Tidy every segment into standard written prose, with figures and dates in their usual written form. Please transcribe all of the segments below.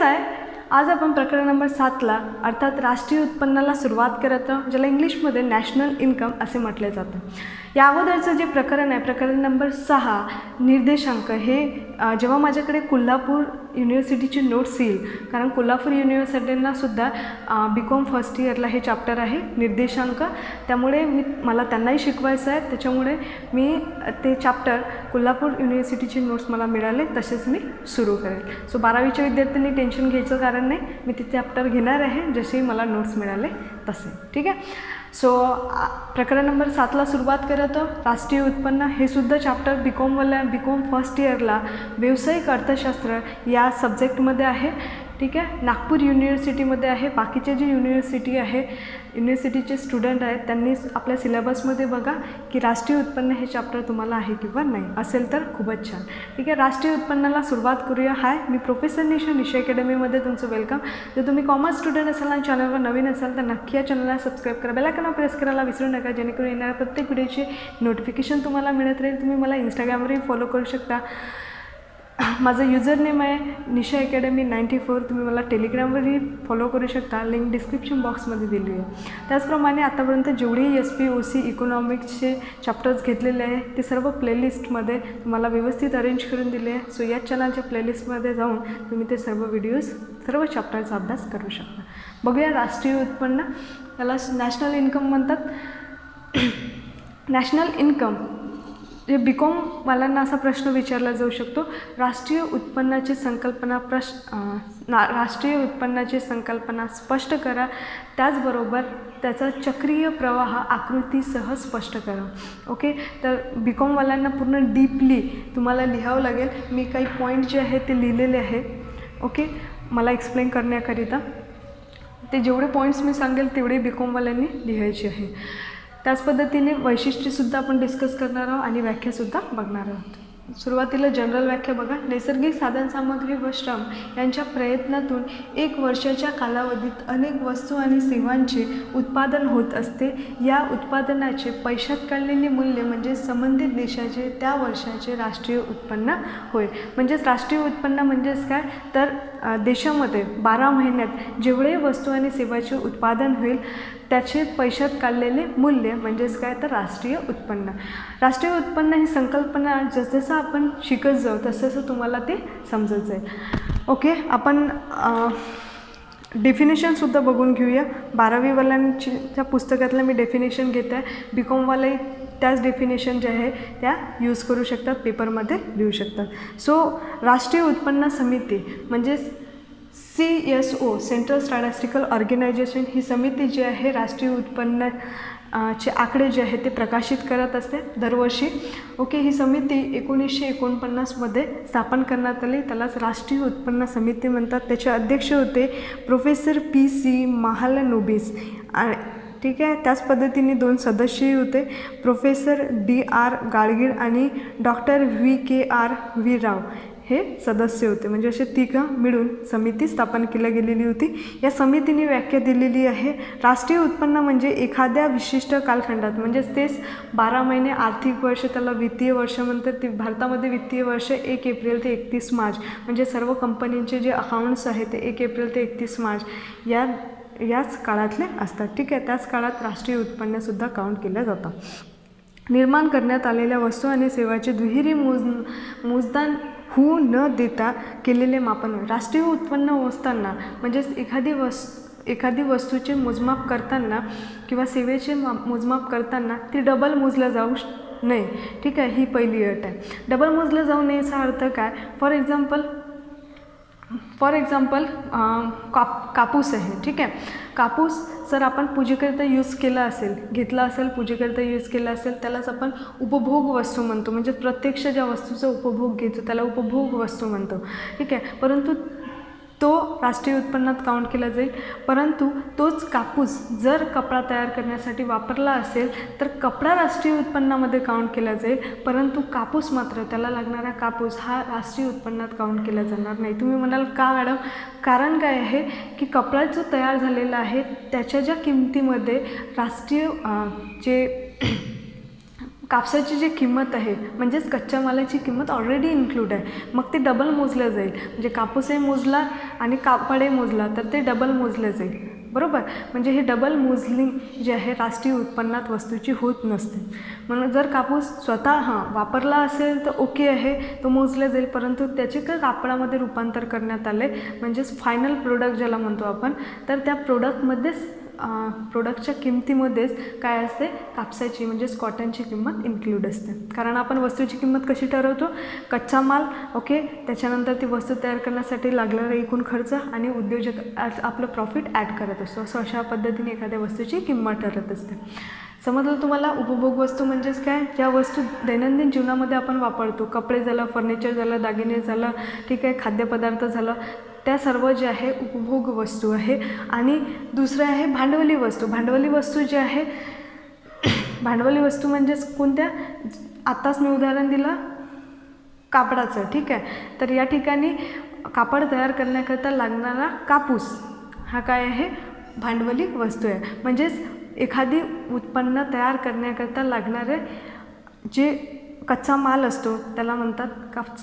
कसं आहे, आज आपण प्रकरण नंबर 7ला अर्थात राष्ट्रीय उत्पन्नाला सुरुवात करत आहोत, ज्याला इंग्लिशमध्ये नॅशनल इन्कम असे म्हटले जाते. या अगोदरचं जे प्रकरण आहे, प्रकरण नंबर 6 निर्देशांक, हे जेव्हा माझ्याकडे कोल्हापूर युनिव्हर्सिटीची नोट्स येईल, कारण कोल्हापूर युनिव्हर्सिटींना सुद्धा BCom फर्स्ट इयरला हे चॅप्टर आहे निर्देशांक, त्यामुळे मला त्यांनाही शिकवायचं आहे, त्याच्यामुळे मी ते चॅप्टर कोल्हापूर युनिव्हर्सिटीचे नोट्स मला मिळाले तसेच मी सुरू करेल. सो 12वीच्या विद्यार्थ्यांनी टेन्शन घ्यायचं कारण नाही, मी ते चॅप्टर घेणार आहे जसे मला नोट्स मिळाले तसे. ठीक आहे. सो प्रकरण नंबर 7ला सुरुवात करत राष्ट्रीय उत्पन्न. हे सुद्धा चॅप्टर BCom फर्स्ट इयरला व्यावसायिक अर्थशास्त्र या सब्जेक्टमध्ये आहे. ठीक आहे. नागपूर युनिव्हर्सिटीमध्ये आहे. बाकीचे जे युनिव्हर्सिटीचे स्टुडंट आहेत त्यांनी आपल्या सिलेबसमध्ये बघा की राष्ट्रीय उत्पन्न हे चॅप्टर तुम्हाला आहे किंवा नाही, असेल तर खूपच छान. ठीक आहे. राष्ट्रीय उत्पन्नाला सुरुवात करूया. हाय, मी प्रोफेसर निशा, निशा अकॅडमीमध्ये तुमचं वेलकम. जर तुम्ही कॉमर्स स्टुडंट असाल आणि चॅनलवर नवीन असाल तर नक्की या चॅनलला सबस्क्राईब करा, बेल आयकॉन प्रेस करायला विसरू नका, जेणेकरून येणाऱ्या प्रत्येक व्हिडिओची नोटिफिकेशन तुम्हाला मिळत राहील. तुम्ही मला इंस्टाग्रामवरही फॉलो करू शकता. माझं युजर नेम आहे निशा अकॅडमी 94. तुम्ही मला टेलिग्रामवरही फॉलो करू शकता, लिंक डिस्क्रिप्शन बॉक्समध्ये दिली आहे. त्याचप्रमाणे आतापर्यंत जेवढेही SP OC इकॉनॉमिक्सचे चॅप्टर्स घेतलेले आहे ते सर्व प्लेलिस्टमध्ये तुम्हाला व्यवस्थित अरेंज करून दिले आहे. सो याच चॅनलच्या प्लेलिस्टमध्ये जाऊन तुम्ही ते सर्व चॅप्टरचा अभ्यास करू शकता. बघूया राष्ट्रीय उत्पन्न, त्याला नॅशनल इन्कम म्हणतात. नॅशनल इन्कम जे BComवाल्यांना असा प्रश्न विचारला जाऊ शकतो, राष्ट्रीय उत्पन्नाची संकल्पना स्पष्ट करा, त्याचबरोबर त्याचा चक्रीय प्रवाह आकृतीसह स्पष्ट करा. ओके, तर BComवाल्यांना पूर्ण डीपली तुम्हाला लिहावं लागेल. मी काही पॉईंट जे आहे ते लिहिलेले आहे. ओके, मला एक्सप्लेन करण्याकरिता ते जेवढे पॉईंट्स मी सांगेल तेवढे BComवाल्यांनी लिहायचे आहे. त्याच पद्धतीने वैशिष्ट्यसुद्धा आपण डिस्कस करणार आहोत आणि व्याख्यासुद्धा बघणार आहोत. सुरुवातीला जनरल व्याख्या बघा. नैसर्गिक साधनसामग्री व श्रम यांच्या प्रयत्नातून 1 वर्षाच्या कालावधीत अनेक वस्तू आणि सेवांचे उत्पादन होत असते. या उत्पादनाचे पैशात काढलेले मूल्य म्हणजे संबंधित देशाचे त्या वर्षाचे राष्ट्रीय उत्पन्न होय. म्हणजेच राष्ट्रीय उत्पन्न म्हणजेच काय, तर देशामध्ये 12 महिन्यात जेवढे वस्तू आणि सेवाचे उत्पादन होईल त्याचे पैशात काढलेले मूल्य म्हणजेच काय, तर राष्ट्रीय उत्पन्न. राष्ट्रीय उत्पन्न ही संकल्पना जसजसं आपण शिकत जाऊ तसं तुम्हाला ते समजत जाईल. ओके, आपण डेफिनेशनसुद्धा बघून घेऊया. 12वीवाल्यांच्या पुस्तकातलं मी डेफिनेशन घेत आहे. BComवालाही त्याच डेफिनेशन जे आहे त्या यूज करू शकतात, पेपरमध्ये लिहू शकतात. सो राष्ट्रीय उत्पन्न समिती म्हणजेच CSO सेंट्रल स्टॅटिस्टिकल ऑर्गनायझेशन, ही समिती जी आहे राष्ट्रीय उत्पन्नाचे आकडे जे आहे ते प्रकाशित करत असते दरवर्षी. ओके, ही समिती 1949मध्ये स्थापन करण्यात आली, त्यालाच राष्ट्रीय उत्पन्न समिती म्हणतात. त्याचे अध्यक्ष होते प्रोफेसर PC महालनोबिस. ठीक आहे. त्याच पद्धतीने 2 सदस्यही होते, प्रोफेसर DR गाडगीळ आणि डॉक्टर VKR V राव हे सदस्य होते. म्हणजे असे 3 मिळून समिती स्थापन केली गेलेली होती. या समितीने व्याख्या दिलेली आहे, राष्ट्रीय उत्पन्न म्हणजे एखाद्या विशिष्ट कालखंडात, म्हणजेच तेच 12 महिने आर्थिक वर्ष, त्याला वित्तीय वर्ष म्हणतात. ते भारतामध्ये वित्तीय वर्ष 1 एप्रिल ते 31 मार्च, म्हणजे सर्व कंपनींचे जे अकाउंट्स आहेत ते 1 एप्रिल ते 31 मार्च याच काळातले असतात. ठीक आहे. त्याच काळात राष्ट्रीय उत्पन्नसुद्धा काउंट केलं जातं. निर्माण करण्यात आलेल्या वस्तू आणि सेवाचे दुहेरी मोजदान होऊ न देता केलेले मापन. राष्ट्रीय उत्पन्न मोजताना म्हणजेच एखादी वस्तूचे मोजमाप करताना किंवा सेवेचे मोजमाप करताना ती डबल मोजल्या जाऊ नये. ठीक आहे, ही पहिली अट आहे. डबल मोजलं जाऊ नये याचा अर्थ काय, फॉर एक्झाम्पल कापूस आहे. ठीक आहे, कापूस जर आपण पूजेकरिता घेतला असेल पूजेकरिता यूज केला असेल, त्यालाच आपण उपभोग वस्तू म्हणतो. म्हणजे प्रत्यक्ष ज्या वस्तूचा उपभोग घेतो त्याला उपभोग वस्तू म्हणतो. ठीक आहे, परंतु तो राष्ट्रीय उत्पन्नात काउंट केला जाईल. परंतु तोच कापूस जर कपडा तयार करण्यासाठी वापरला असेल तर कपडा राष्ट्रीय उत्पन्नामध्ये काउंट केला जाईल. परंतु कापूस मात्र, त्याला लागणारा कापूस हा राष्ट्रीय उत्पन्नात काउंट केला जाणार नाही. तुम्ही म्हणाल का मॅडम, कारण काय आहे की कपडा जो तयार झालेला आहे त्याच्या ज्या किमतीमध्ये राष्ट्रीय जे कापसाची जी किंमत आहे म्हणजेच कच्च्या मालाची किंमत ऑलरेडी इन्क्लूड आहे, मग ते डबल मोजलं जाईल. म्हणजे कापूसही मोजला आणि कापडही मोजला तर ते डबल मोजलं जाईल, बरोबर. म्हणजे हे डबल मोजलिंग जे आहे राष्ट्रीय उत्पन्नात वस्तूची होत नसते. म्हणून जर कापूस स्वतः वापरला असेल तर ओके आहे, तो मोजला जाईल, परंतु त्याचे कापडामध्ये रूपांतर करण्यात आले म्हणजेच फायनल प्रोडक्ट ज्याला म्हणतो आपण, तर त्या प्रोडक्टमध्येच प्रोडक्टच्या किमतीमध्येच काय असते, कापसाची म्हणजेच कॉटनची किंमत इन्क्लूड असते. कारण आपण वस्तूची किंमत कशी ठरवतो, कच्चा माल ओके, त्याच्यानंतर ती वस्तू तयार करण्यासाठी लागणारा एकूण खर्च आणि उद्योजक आपलं प्रॉफिट ॲड करत असतो. असं अशा पद्धतीने एखाद्या वस्तूची किंमत ठरत असते. समजलं तुम्हाला. उपभोग वस्तू म्हणजेच काय, ज्या वस्तू दैनंदिन जीवनामध्ये आपण वापरतो, कपडे झालं, फर्निचर झालं, दागिने झालं, ठीक आहे, खाद्यपदार्थ झालं, त्या सर्व जे आहे उपभोग वस्तू आहे. आणि दुसरं आहे भांडवली वस्तू. भांडवली वस्तू जे आहे, भांडवली वस्तू म्हणजेच कोणत्या, आत्ताच मी उदाहरण दिलं कापडाचं, ठीक आहे. तर या ठिकाणी कापड तयार करण्याकरता लागणारा कापूस हा काय आहे, भांडवली वस्तू आहे. म्हणजेच एखादी उत्पन्न तयार करण्याकरता लागणारे जे कच्चा माल असतो त्याला म्हणतात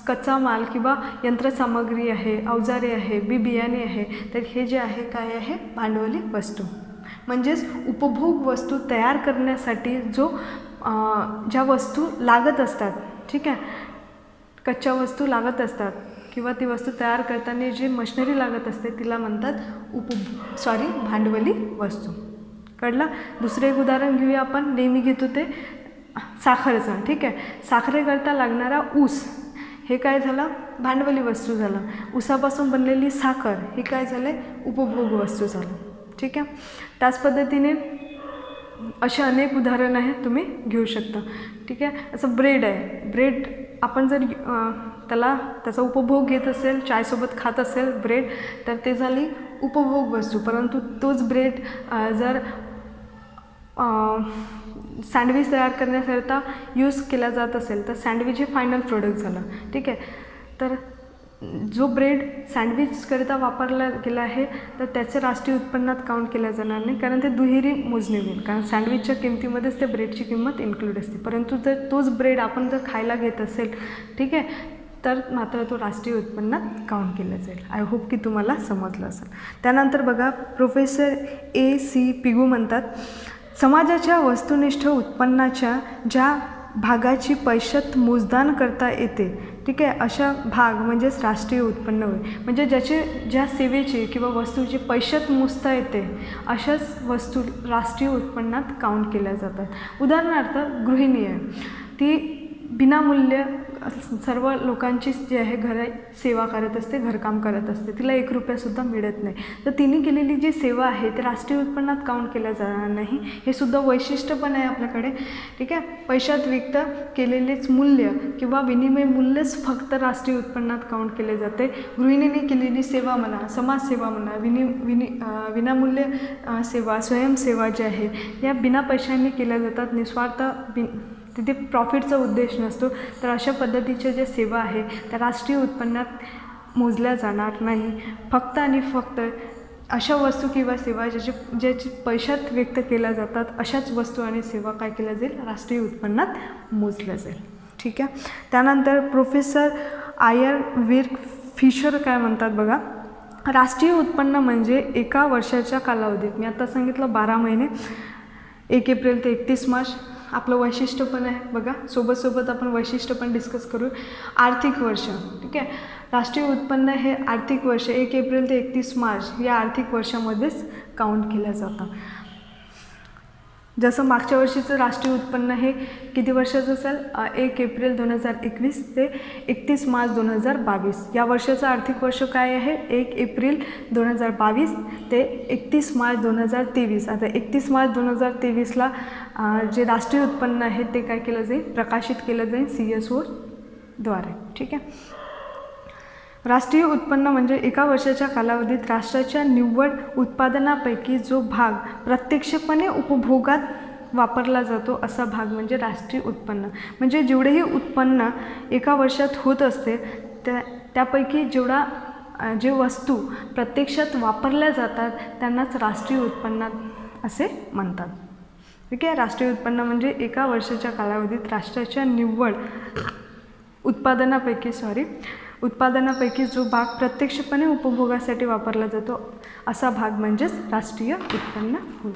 कच्चा माल किंवा यंत्रसामग्री आहे, अवजारे आहे, बियाणे आहे, तर हे जे आहे काय आहे, भांडवली वस्तू. म्हणजेच उपभोग वस्तू तयार करण्यासाठी ज्या वस्तू लागत असतात, ठीक आहे, कच्च्या वस्तू लागत असतात किंवा ती वस्तू तयार करताना जी मशिनरी लागत असते तिला म्हणतात भांडवली वस्तू. कळलं. दुसरं एक उदाहरण घेऊया आपण, नेहमी घेतो ते साखरेचं, ठीक आहे. साखरेकरता लागणारा ऊस हे काय झालं, भांडवली वस्तू झालं. ऊसापासून बनलेली साखर हे काय झाले, उपभोग वस्तू झालं, ठीक आहे. त्याच पद्धतीने असे अनेक उदाहरणं आहेत, तुम्ही घेऊ शकता, ठीक आहे. असं ब्रेड आहे, ब्रेड आपण जर त्याचा उपभोग घेत असेल, चायसोबत खात असेल ब्रेड, तर ते झाली उपभोग वस्तू. परंतु तोच ब्रेड जर सँडविच तयार करण्याकरता यूज केला जात असेल तर सँडविच हे फायनल प्रोडक्ट झालं, ठीक आहे. तर जो ब्रेड सँडविचकरिता वापरला गेला आहे तर त्याचं राष्ट्रीय उत्पन्नात काउंट केलं जाणार नाही, कारण ते दुहेरी मोजणी होईल. कारण सँडविचच्या किमतीमध्येच त्या ब्रेडची किंमत इन्क्लूड असते. परंतु जर तोच ब्रेड आपण जर खायला घेत असेल, ठीक आहे, तर मात्र तो राष्ट्रीय उत्पन्नात काउंट केला जाईल. आय होप की तुम्हाला समजलं असेल. त्यानंतर बघा, प्रोफेसर A.C. पिगू म्हणतात, समाजाच्या वस्तुनिष्ठ उत्पन्नाच्या ज्या भागाची पैशात मोजदान करता येते, ठीक आहे, अशा भाग म्हणजेच राष्ट्रीय उत्पन्न होय. म्हणजे ज्या सेवेचे किंवा वस्तूचे पैशात मोजता येते अशाच वस्तू राष्ट्रीय उत्पन्नात काउंट केल्या जातात. उदाहरणार्थ गृहिणी आहे, ती विनामूल्य सर्व लोकांची जे आहे सेवा करत असते, घरकाम करत असते, तिला 1 रुपयासुद्धा मिळत नाही. तर तिने केलेली जी सेवा आहे ते राष्ट्रीय उत्पन्नात काउंट केल्या जाणार नाही. हे सुद्धा वैशिष्ट्य पण आहे आपल्याकडे, ठीक आहे. पैशात व्यक्त केलेलेच मूल्य किंवा विनिमय मूल्यच फक्त राष्ट्रीय उत्पन्नात काउंट केले जाते. गृहिणीने केलेली सेवा म्हणा, समाजसेवा म्हणा, विनामूल्य सेवा, स्वयंसेवा जी आहे या बिना पैशांनी केल्या जातात, निस्वार्थ, तिथे प्रॉफिटचा उद्देश नसतो. तर अशा पद्धतीच्या ज्या सेवा आहे त्या राष्ट्रीय उत्पन्नात मोजल्या जाणार नाही. फक्त आणि फक्त अशा वस्तू किंवा सेवा ज्याची पैशात व्यक्त केल्या जातात अशाच वस्तू आणि सेवा काय केल्या जाईल, राष्ट्रीय उत्पन्नात मोजल्या जाईल, ठीक आहे. त्यानंतर प्रोफेसर आयर फिशर काय म्हणतात बघा, राष्ट्रीय उत्पन्न म्हणजे एका वर्षाच्या कालावधीत, मी आता सांगितलं 12 महिने, 1 एप्रिल ते 31 मार्च आपलं वैशिष्ट्य पण आहे बघा. सोबत आपण वैशिष्ट्य पण डिस्कस करू. आर्थिक वर्ष, ठीक आहे. राष्ट्रीय उत्पन्न हे आर्थिक वर्ष 1 एप्रिल ते 31 मार्च या आर्थिक वर्षामध्येच काउंट केलं जातं. जसं मागच्या वर्षीचं राष्ट्रीय उत्पन्न हे किती वर्षाचं असेल, 1 एप्रिल 2021 ते 31 मार्च 2022. या वर्षाचं आर्थिक वर्ष काय आहे, 1 एप्रिल 2022 ते 31 मार्च 2023. आता 31 मार्च 2023ला जे राष्ट्रीय उत्पन्न आहे ते काय केलं जाईल, प्रकाशित केलं जाईल CSO द्वारे, ठीक आहे. राष्ट्रीय उत्पन्न म्हणजे एका वर्षाच्या कालावधीत राष्ट्राच्या निव्वळ उत्पादनापैकी जो भाग प्रत्यक्षपणे उपभोगात वापरला जातो असा भाग म्हणजे राष्ट्रीय उत्पन्न. म्हणजे जेवढेही उत्पन्न एका वर्षात होत असते त्यापैकी जे वस्तू प्रत्यक्षात वापरल्या जातात त्यांनाच राष्ट्रीय उत्पन्नात असे म्हणतात. ठीक आहे. राष्ट्रीय उत्पन्न म्हणजे एका वर्षाच्या कालावधीत राष्ट्राच्या निव्वळ उत्पादनापैकी जो भाग प्रत्यक्षपणे उपभोगासाठी वापरला जातो असा भाग म्हणजेच राष्ट्रीय उत्पन्न होय.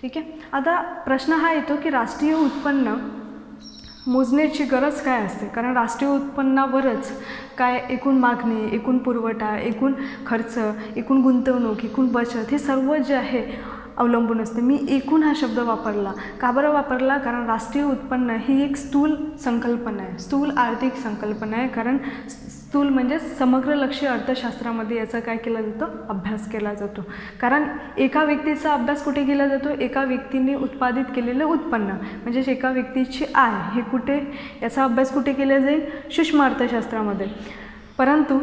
ठीक आहे. आता प्रश्न हा येतो की राष्ट्रीय उत्पन्न मोजण्याची गरज काय असते, कारण राष्ट्रीय उत्पन्नावरच काय एकूण मागणी, एकूण पुरवठा, एकूण खर्च, एकूण गुंतवणूक, एकूण बचत हे सर्व जे आहे अवलंबून असते. मी एकूण हा शब्द वापरला, का बरं वापरला, कारण राष्ट्रीय उत्पन्न ही एक स्थूल संकल्पना आहे, स्थूल आर्थिक संकल्पना आहे. कारण स्थूल म्हणजे समग्रलक्षी अर्थशास्त्रामध्ये याचा काय केला जातो, अभ्यास केला जातो. कारण एका व्यक्तीचा अभ्यास कुठे केला जातो, एका व्यक्तीने उत्पादित केलेलं उत्पन्न म्हणजेच एका व्यक्तीची आय हे कुठे, याचा अभ्यास कुठे केला जाईल, सूक्ष्म अर्थशास्त्रामध्ये. परंतु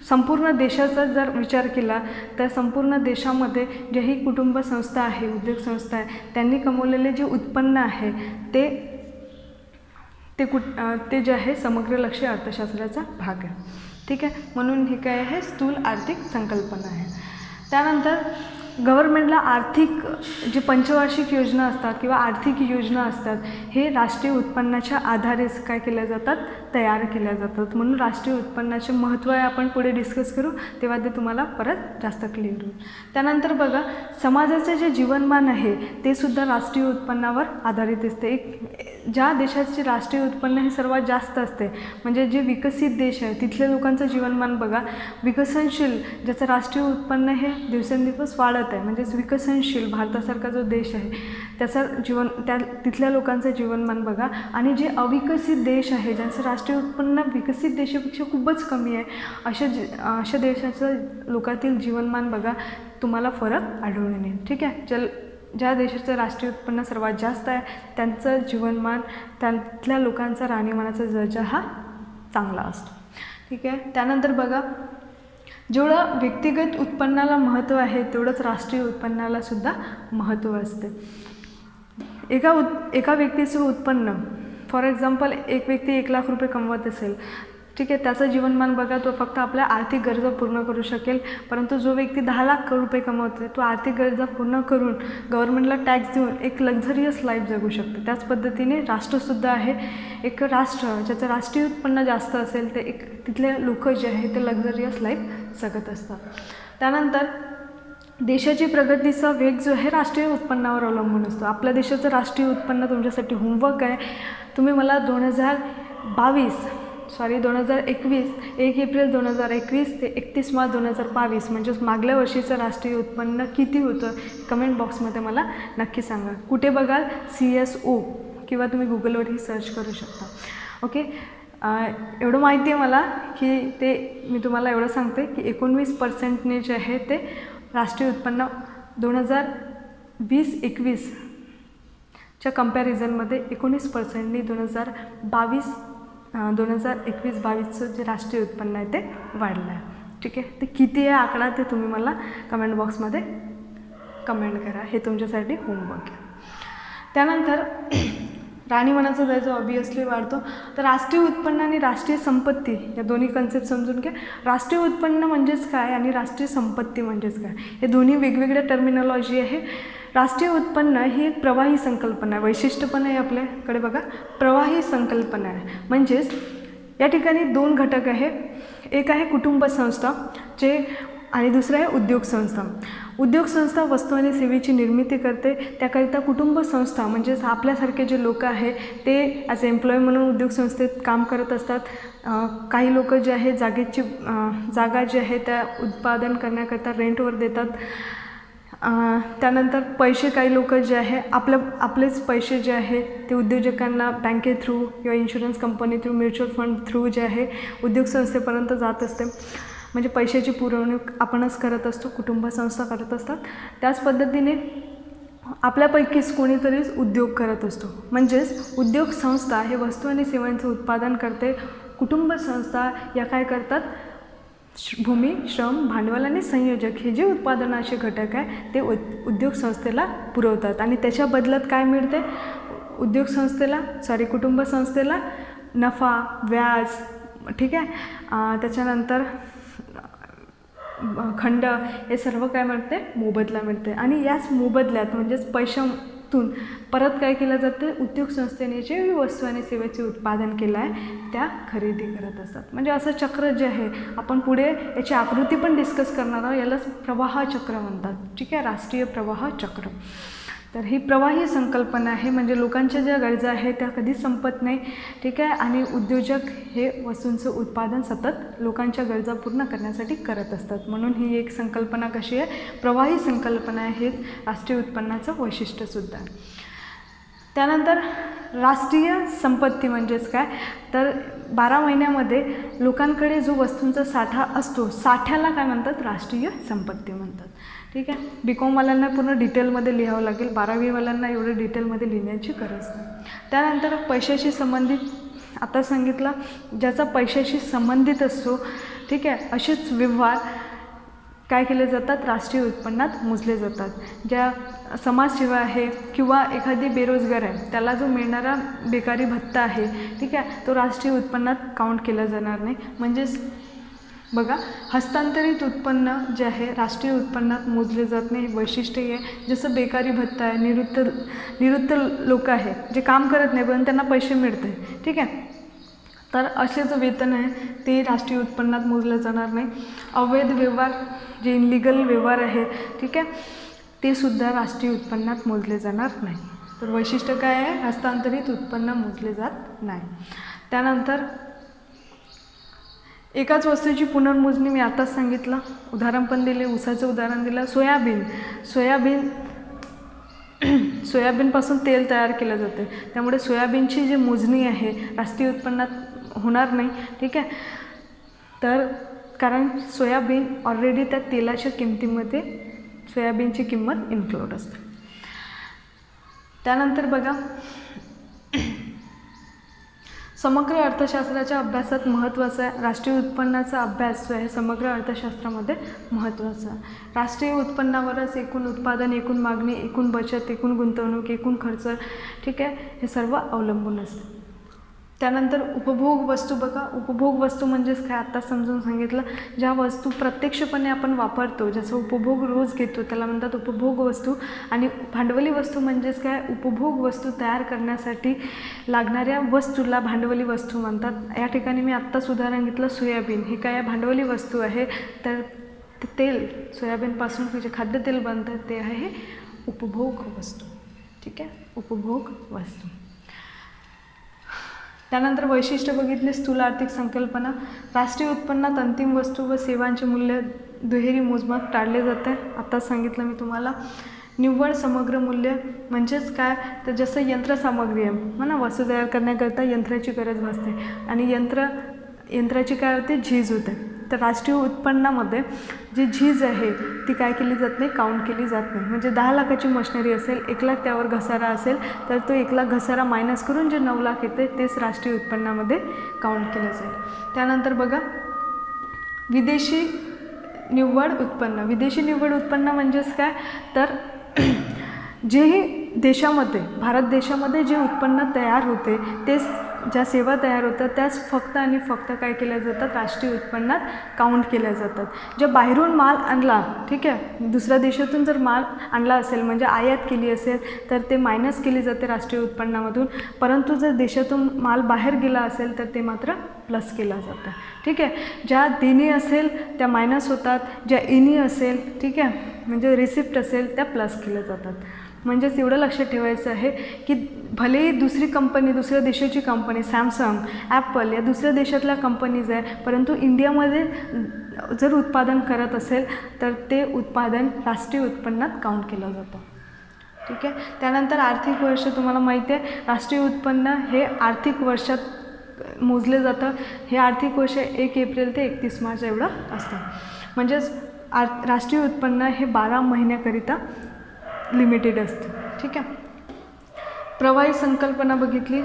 संपूर्ण देशाचा जर विचार केला तर संपूर्ण देशामध्ये जेही कुटुंब संस्था आहे, उद्योग संस्था आहे, त्यांनी कमवलेले जे उत्पन्न आहे ते जे आहे समग्रलक्षी अर्थशास्त्राचा भाग आहे. ठीक आहे. म्हणून हे काय आहे, स्थूल आर्थिक संकल्पना आहे. त्यानंतर गव्हर्मेंटला आर्थिक जे पंचवार्षिक योजना असतात किंवा आर्थिक योजना असतात हे राष्ट्रीय उत्पन्नाच्या आधारे काय केल्या जातात, तयार केल्या जातात. म्हणून राष्ट्रीय उत्पन्नाचे महत्त्व आहे, आपण पुढे डिस्कस करू तेव्हा ते तुम्हाला परत जास्त क्लिअर होईल. त्यानंतर बघा, समाजाचे जे जीवनमान आहे ते सुद्धा राष्ट्रीय उत्पन्नावर आधारित असते. ज्या देशाचे राष्ट्रीय उत्पन्न हे सर्वात जास्त असते म्हणजे जे विकसित देश आहे तिथल्या लोकांचं जीवनमान बघा, विकसनशील ज्याचं राष्ट्रीय उत्पन्न हे दिवसेंदिवस वाढत आहे म्हणजेच विकसनशील भारतासारखा जो देश आहे त्याचा तिथल्या लोकांचं जीवनमान बघा, आणि जे अविकसित देश आहे ज्यांचं राष्ट्रीय उत्पन्न विकसित देशापेक्षा खूपच कमी आहे अशा देशाचं लोकातील जीवनमान बघा, तुम्हाला फरक आढळून येईल. ठीक आहे. ज्या देशाचं राष्ट्रीय उत्पन्न सर्वात जास्त आहे त्यांचं जीवनमान, त्यातल्या लोकांचा राहणीमानाचा दर्जा हा चांगला असतो. ठीक आहे. त्यानंतर बघा, जेवढं व्यक्तिगत उत्पन्नाला महत्त्व आहे तेवढंच राष्ट्रीय उत्पन्नाला सुद्धा महत्त्व असते. एका व्यक्तीचं उत्पन्न, फॉर एक्झाम्पल एक व्यक्ती 1 लाख रुपये कमवत असेल, ठीक आहे, त्याचं जीवनमान बघा, तो फक्त आपल्या आर्थिक गरजा पूर्ण करू शकेल. परंतु जो व्यक्ती 10 लाख रुपये कमवतो तो आर्थिक गरजा पूर्ण करून गव्हर्नमेंटला टॅक्स देऊन एक लक्झरियस लाईफ जगू शकतो. त्याच पद्धतीने राष्ट्रसुद्धा आहे. एक राष्ट्र ज्याचं राष्ट्रीय उत्पन्न जास्त असेल ते तिथले लोक जे आहे ते लक्झरियस लाईफ जगत असतात. त्यानंतर देशाची प्रगतीचा वेग जो आहे राष्ट्रीय उत्पन्नावर अवलंबून असतो. आपल्या देशाचं राष्ट्रीय उत्पन्न तुमच्यासाठी होमवर्क आहे. तुम्ही मला 2021 1 एप्रिल 2021 ते 31 मार्च 2022 म्हणजेच मागल्या वर्षीचं राष्ट्रीय उत्पन्न किती होतं कमेंट बॉक्समध्ये मला नक्की सांगा. कुठे बघाल, CSO किंवा तुम्ही गुगलवरही सर्च करू शकता. ओके. एवढं माहिती आहे मला की मी तुम्हाला एवढं सांगते की 19% जे आहे ते राष्ट्रीय उत्पन्न 2020-21च्या कंपॅरिझनमध्ये 19% 2021-22चं जे राष्ट्रीय उत्पन्न आहे ते वाढलं आहे. ठीक आहे. ते किती आहे आकडा ते तुम्ही मला कमेंट बॉक्समध्ये कमेंट करा. हे तुमच्यासाठी होमवर्क आहे. त्यानंतर राहणीमानाचा दर्जा ऑब्वियसली वाढतो. तर राष्ट्रीय उत्पन्न आणि राष्ट्रीय संपत्ती या दोन्ही कन्सेप्ट समजून घ्या. राष्ट्रीय उत्पन्न म्हणजेच काय आणि राष्ट्रीय संपत्ती म्हणजेच काय हे दोन्ही वेगवेगळ्या टर्मिनॉलॉजी आहे. राष्ट्रीय उत्पन्न ही एक प्रवाही संकल्पना आहे. वैशिष्ट्य पण आहे आपल्याकडे बघा, प्रवाही संकल्पना आहे. म्हणजेच या ठिकाणी 2 घटक आहे. एक आहे कुटुंब संस्था आणि दुसरं आहे उद्योग संस्था. उद्योग संस्था वस्तू आणि सेवेची निर्मिती करते. त्याकरिता कुटुंब संस्था म्हणजेच आपल्यासारखे जे लोक आहे ते ॲज एम्प्लॉय म्हणून उद्योग संस्थेत काम करत असतात. काही लोक जे आहे जागा जे आहे त्या उत्पादन करण्याकरता रेंटवर देतात. त्यानंतर पैसे काही लोक जे आहे आपलेच पैसे जे आहे ते उद्योजकांना बँके थ्रू किंवा insurance company through, mutual fund through जे आहे उद्योग संस्थेपर्यंत जात असते. म्हणजे पैशाची पुरवणूक आपणच करत असतो, कुटुंब संस्था करत असतात. त्याच पद्धतीने आपल्यापैकीच कोणीतरीच उद्योग करत असतो. म्हणजेच उद्योग संस्था हे वस्तू आणि सेवांचं उत्पादन करते. कुटुंब संस्था या काय करतात, भूमी, श्रम, भांडवल आणि संयोजक हे जे उत्पादनाचे घटक आहे ते उद्योग संस्थेला पुरवतात. आणि त्याच्या बदल्यात काय मिळते, कुटुंब संस्थेला नफा, व्याज, ठीक आहे, त्याच्यानंतर खंड हे सर्व काय मिळते, मोबदला मिळते. आणि याच मोबदल्यात म्हणजेच उत्पन्नातून परत काय केलं जातं, उद्योग संस्थेने जे वस्तू आणि सेवेचे उत्पादन केलं आहे त्या खरेदी करत असतात. म्हणजे असं चक्र जे आहे आपण पुढे याची आकृती पण डिस्कस करणार आहोत, यालाच प्रवाह चक्र म्हणतात. ठीक आहे, राष्ट्रीय प्रवाह चक्र. तर ही प्रवाही संकल्पना आहे, म्हणजे लोकांच्या ज्या गरजा आहेत त्या कधीच संपत नाही. ठीक आहे, आणि उद्योजक हे वस्तूंचं उत्पादन सतत लोकांच्या गरजा पूर्ण करण्यासाठी करत असतात. म्हणून ही एक संकल्पना कशी आहे, प्रवाही संकल्पना आहे. हे राष्ट्रीय उत्पन्नाचं वैशिष्ट्यसुद्धा आहे. त्यानंतर राष्ट्रीय संपत्ती म्हणजेच काय, तर 12 महिन्यामध्ये लोकांकडे जो वस्तूंचा साठा असतो, साठ्याला काय म्हणतात, राष्ट्रीय संपत्ती म्हणतात. ठीक आहे, BComवाल्यांना पूर्ण डिटेलमध्ये लिहावं लागेल, 12वीवाल्यांना एवढं डिटेलमध्ये लिहिण्याची गरज नाही. त्यानंतर पैशाशी संबंधित आता सांगितलं, ज्याचा पैशाशी संबंधित असतो. ठीक आहे, असेच व्यवहार काय केले जातात, राष्ट्रीय उत्पन्नात मोजले जातात. ज्या समाजसेवा आहे किंवा एखादी बेरोजगार आहे त्याला जो मिळणारा बेकारी भत्ता आहे, ठीक आहे, तो राष्ट्रीय उत्पन्नात काउंट केला जाणार नाही. म्हणजेच बघा, हस्तांतरित उत्पन्न जे आहे राष्ट्रीय उत्पन्नात मोजले जात नाही, हे वैशिष्ट्य आहे. जसं बेकारी भत्ता आहे, निवृत्त लोक आहे जे काम करत नाही पण त्यांना पैसे मिळते. ठीक आहे, तर असे जो वेतन आहे ते राष्ट्रीय उत्पन्नात मोजलं जाणार नाही. अवैध व्यवहार जे इनलिगल व्यवहार आहे, ठीक आहे, ते सुद्धा राष्ट्रीय उत्पन्नात मोजले जाणार नाही. तर वैशिष्ट्य काय आहे, हस्तांतरित उत्पन्न मोजले जात नाही. त्यानंतर एकाच वस्तूची पुनर्मोजणी मी आताच सांगितलं, उदाहरण पण दिले, ऊसाचं उदाहरण दिलं. सोयाबीनपासून तेल तयार केलं जाते, त्यामुळे सोयाबीनची जी मोजणी आहे राष्ट्रीय उत्पन्नात होणार नाही. ठीक आहे, तर कारण सोयाबीन ऑलरेडी त्या तेलाच्या किमतीमध्ये सोयाबीनची किंमत इन्क्लूड असते. त्यानंतर बघा, समग्र अर्थशास्त्राच्या अभ्यासात महत्त्वाचा आहे राष्ट्रीय उत्पन्नाचा अभ्यास जो आहे समग्र अर्थशास्त्रामध्ये महत्त्वाचा आहे. राष्ट्रीय उत्पन्नावरच एकूण उत्पादन, एकूण मागणी, एकूण बचत, एकूण गुंतवणूक, एकूण खर्च, ठीक आहे, हे सर्व अवलंबून असते. त्यानंतर उपभोग वस्तू बघा, उपभोग वस्तू म्हणजेच काय आता समजून सांगितलं, ज्या वस्तू प्रत्यक्षपणे आपण वापरतो, ज्याचा उपभोग रोज घेतो त्याला म्हणतात उपभोग वस्तू. आणि भांडवली वस्तू म्हणजेच काय, उपभोग वस्तू तयार करण्यासाठी लागणाऱ्या वस्तूला भांडवली वस्तू म्हणतात. या ठिकाणी मी आत्ताच उदाहरण घेतलं सोयाबीन, हे काय भांडवली वस्तू आहे. तर तेल, सोयाबीनपासून जे खाद्यतेल बनतं ते आहे उपभोग वस्तू. ठीक आहे, उपभोग वस्तू. त्यानंतर वैशिष्ट्य बघितले, स्थूल आर्थिक संकल्पना. राष्ट्रीय उत्पन्नात अंतिम वस्तू व सेवांचे मूल्य दुहेरी मोजमाप टाळले जाते, आत्ताच सांगितलं मी तुम्हाला. निव्वळ समग्र मूल्य म्हणजेच काय, तर जसं यंत्रसामग्री आहे म्हणा, वस्तू तयार करण्याकरता यंत्राची गरज नसते आणि यंत्राची काय होते, झीज होते. तर राष्ट्रीय उत्पन्नामध्ये जी झीज आहे ती काय केली जात नाही, काउंट केली जात नाही. म्हणजे 10 लाखाची मशिनरी असेल, 1 लाख त्यावर घसारा असेल, तर तो 1 लाख घसारा मायनस करून जे 9 लाख येते तेच राष्ट्रीय उत्पन्नामध्ये काउंट केलं जाईल. त्यानंतर बघा, विदेशी निव्वळ उत्पन्न. विदेशी निव्वळ उत्पन्न म्हणजेच काय, तर जेही देशामध्ये, भारत देशामध्ये जे उत्पन्न तयार होते तेच, ज्या सेवा तयार होतात त्याच फक्त आणि फक्त काय केल्या जातात, राष्ट्रीय उत्पन्नात काउंट केल्या जातात. जे बाहेरून माल आणला, ठीक आहे, दुसऱ्या देशातून जर माल आणला असेल म्हणजे आयात केली असेल तर ते मायनस केली जाते राष्ट्रीय उत्पन्नामधून. परंतु जर देशातून माल बाहेर गेला असेल तर ते मात्र प्लस केला जातं. ठीक आहे, ज्या देणी असेल त्या मायनस होतात, ज्या इनी असेल, ठीक आहे, म्हणजे रिसिप्ट असेल त्या प्लस केल्या जातात. म्हणजेच एवढं लक्षात ठेवायचं आहे की भलेही दुसरी कंपनी, दुसऱ्या देशाची कंपनी, सॅमसंग, ॲपल या दुसऱ्या देशातल्या कंपनीज आहे, परंतु इंडियामध्ये जर उत्पादन करत असेल तर ते उत्पादन राष्ट्रीय उत्पन्नात काउंट केलं जातं. ठीक आहे, त्यानंतर आर्थिक वर्ष. तुम्हाला माहिती आहे राष्ट्रीय उत्पन्न हे आर्थिक वर्षात मोजले जातं. हे आर्थिक वर्ष 1 एप्रिल ते 31 मार्च एवढं असतं. म्हणजेच राष्ट्रीय उत्पन्न हे 12 महिन्याकरिता लिमिटेड असते. ठीक आहे, प्रवाही संकल्पना बघितली.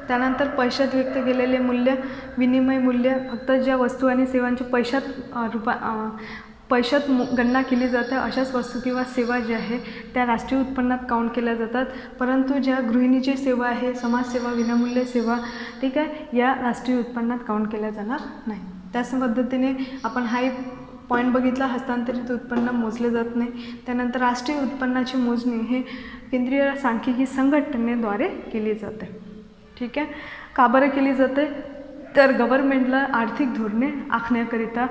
त्यानंतर पैशात व्यक्त केलेले मूल्य, विनिमय मूल्य, फक्त ज्या वस्तू आणि सेवांची पैशात गणना केली जाते अशाच वस्तू किंवा सेवा ज्या आहे त्या राष्ट्रीय उत्पन्नात काउंट केल्या जातात. परंतु ज्या गृहिणीची सेवा आहे, समाजसेवा, विनामूल्य सेवा, ठीक आहे, या राष्ट्रीय उत्पन्नात काउंट केल्या जाणार नाही. त्याच पद्धतीने आपण हा एक पॉईंट बघितला, हस्तांतरित उत्पन्न मोजले जात नाही. त्यानंतर राष्ट्रीय उत्पन्नाची मोजणी हे केंद्रीय सांख्यिकी संघटनेद्वारे केली जाते. ठीक आहे. का बरं केली जाते? तर गव्हर्मेंटला आर्थिक धोरणे आखण्याकरिता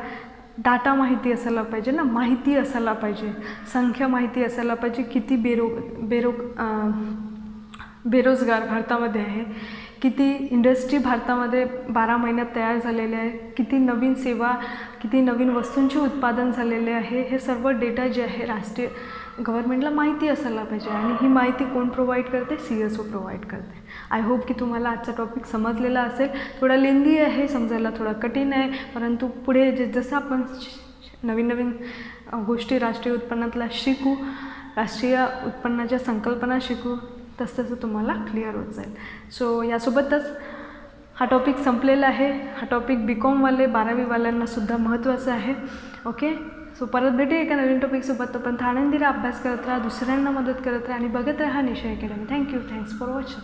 डाटा माहिती असायला पाहिजे ना, माहिती असायला पाहिजे, संख्या माहिती असायला पाहिजे, किती बेरोजगार भारतामध्ये आहे, किती इंडस्ट्री भारतामध्ये 12 महिन्यात तयार झालेले आहे, किती नवीन सेवा, किती नवीन वस्तूंचे उत्पादन झालेले आहे, हे सर्व डेटा जे आहे राष्ट्रीय गव्हर्मेंटला माहिती असायला पाहिजे. आणि ही माहिती कोण प्रोव्हाइड करते? CSO प्रोव्हाइड करते. आय होप की तुम्हाला आजचा टॉपिक समजलेला असेल. थोडा लेंदी आहे, समजायला थोडा कठीण आहे, परंतु पुढे जसं आपण नवीन नवीन गोष्टी राष्ट्रीय उत्पन्नातल्या शिकू, राष्ट्रीय उत्पन्नाच्या संकल्पना शिकू, तसं तुम्हाला क्लिअर होत जाईल. सो यासोबतच हा टॉपिक संपलेला आहे. हा टॉपिक BCom 12वीवाल्यांना सुद्धा महत्त्वाचा आहे. ओके. सो परत भेटूया एका नवीन टॉपिकसोबत. तोपर्यंत आनंदी राहा, अभ्यास करत राहा, दुसऱ्यांना मदत करत राहा आणि बघत राहा Nisha academy. Thank you. Thanks for watching.